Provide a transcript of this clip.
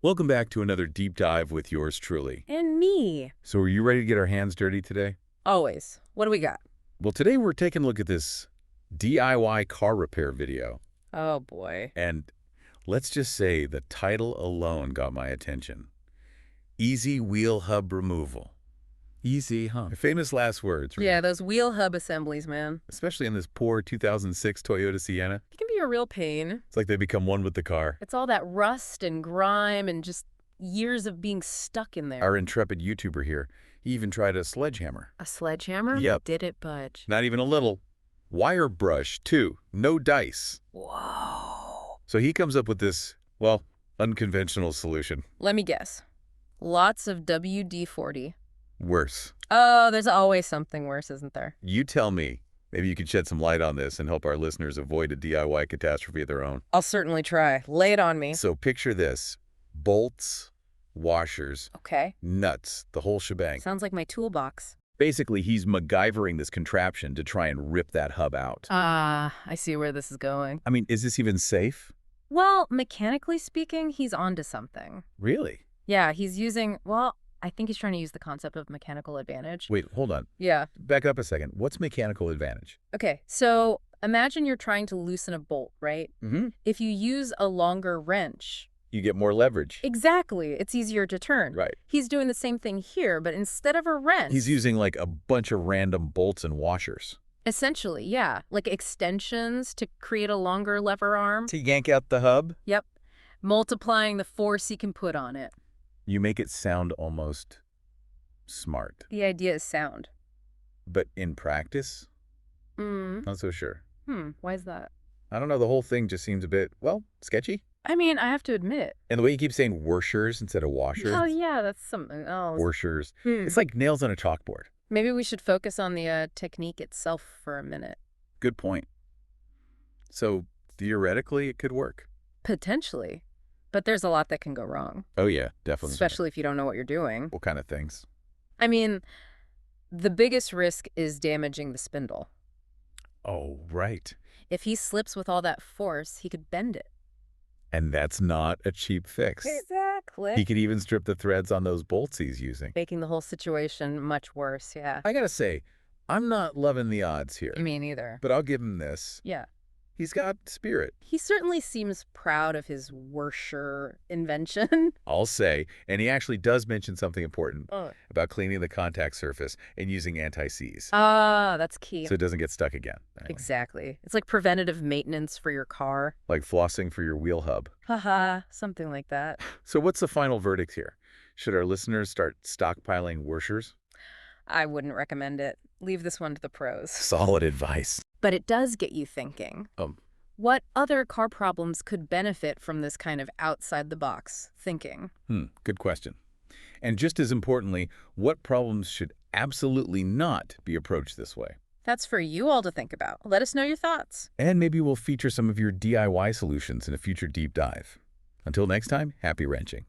Welcome back to another deep dive with yours truly. And me. So are you ready to get our hands dirty today? Always. What do we got? Well, today we're taking a look at this DIY car repair video. Oh, boy. And let's just say the title alone got my attention. Easy Wheel Hub Removal. Easy, huh? Famous last words, right? Yeah, those wheel hub assemblies, man. Especially in this poor 2006 Toyota Sienna. It can be a real pain. It's like they become one with the car. It's all that rust and grime and just years of being stuck in there. Our intrepid YouTuber here, he even tried a sledgehammer. A sledgehammer? Yep. Did it budge? Not even a little. Wire brush, too. No dice. Whoa. So he comes up with this, well, unconventional solution. Let me guess. Lots of WD-40. Worse. Oh, there's always something worse, isn't there? You tell me. Maybe you could shed some light on this and help our listeners avoid a DIY catastrophe of their own. I'll certainly try. Lay it on me. So picture this. Bolts, washers, Okay. nuts, the whole shebang. Sounds like my toolbox. Basically, he's MacGyvering this contraption to try and rip that hub out. Ah, I see where this is going. I mean, is this even safe? Well, mechanically speaking, he's onto something. Really? Yeah, he's using, well, I think he's trying to use the concept of mechanical advantage. Wait, hold on. Yeah. Back up a second. What's mechanical advantage? Okay, so imagine you're trying to loosen a bolt, right? Mm-hmm. If you use a longer wrench. You get more leverage. Exactly. It's easier to turn. Right. He's doing the same thing here, but instead of a wrench. He's using like a bunch of random bolts and washers. Essentially, yeah. Like extensions to create a longer lever arm. To yank out the hub? Yep. Multiplying the force he can put on it. You make it sound almost smart. The idea is sound. But in practice, Hmm. not so sure. Why is that? I don't know, the whole thing just seems a bit, well, sketchy. I mean, I have to admit. And the way you keep saying washers instead of washers. Oh, yeah, that's something else. Washers. Hmm. It's like nails on a chalkboard. Maybe we should focus on the technique itself for a minute. Good point. So, theoretically, it could work. Potentially. But there's a lot that can go wrong. Oh, yeah, definitely. Especially if you don't know what you're doing. What kind of things? I mean, the biggest risk is damaging the spindle. Oh, right. If he slips with all that force, he could bend it. And that's not a cheap fix. Exactly. He could even strip the threads on those bolts he's using. Making the whole situation much worse, yeah. I gotta say, I'm not loving the odds here. Me neither. But I'll give him this. Yeah. He's got spirit. He certainly seems proud of his Worsher invention. I'll say. And he actually does mention something important Oh. about cleaning the contact surface and using anti-seize. Ah, that's key. So it doesn't get stuck again. Exactly. It's like preventative maintenance for your car. Like flossing for your wheel hub. Haha, something like that. So what's the final verdict here? Should our listeners start stockpiling Worshers? I wouldn't recommend it. Leave this one to the pros. Solid advice. But it does get you thinking. What other car problems could benefit from this kind of outside-the-box thinking? Good question. And just as importantly, what problems should absolutely not be approached this way? That's for you all to think about. Let us know your thoughts. And maybe we'll feature some of your DIY solutions in a future deep dive. Until next time, happy wrenching.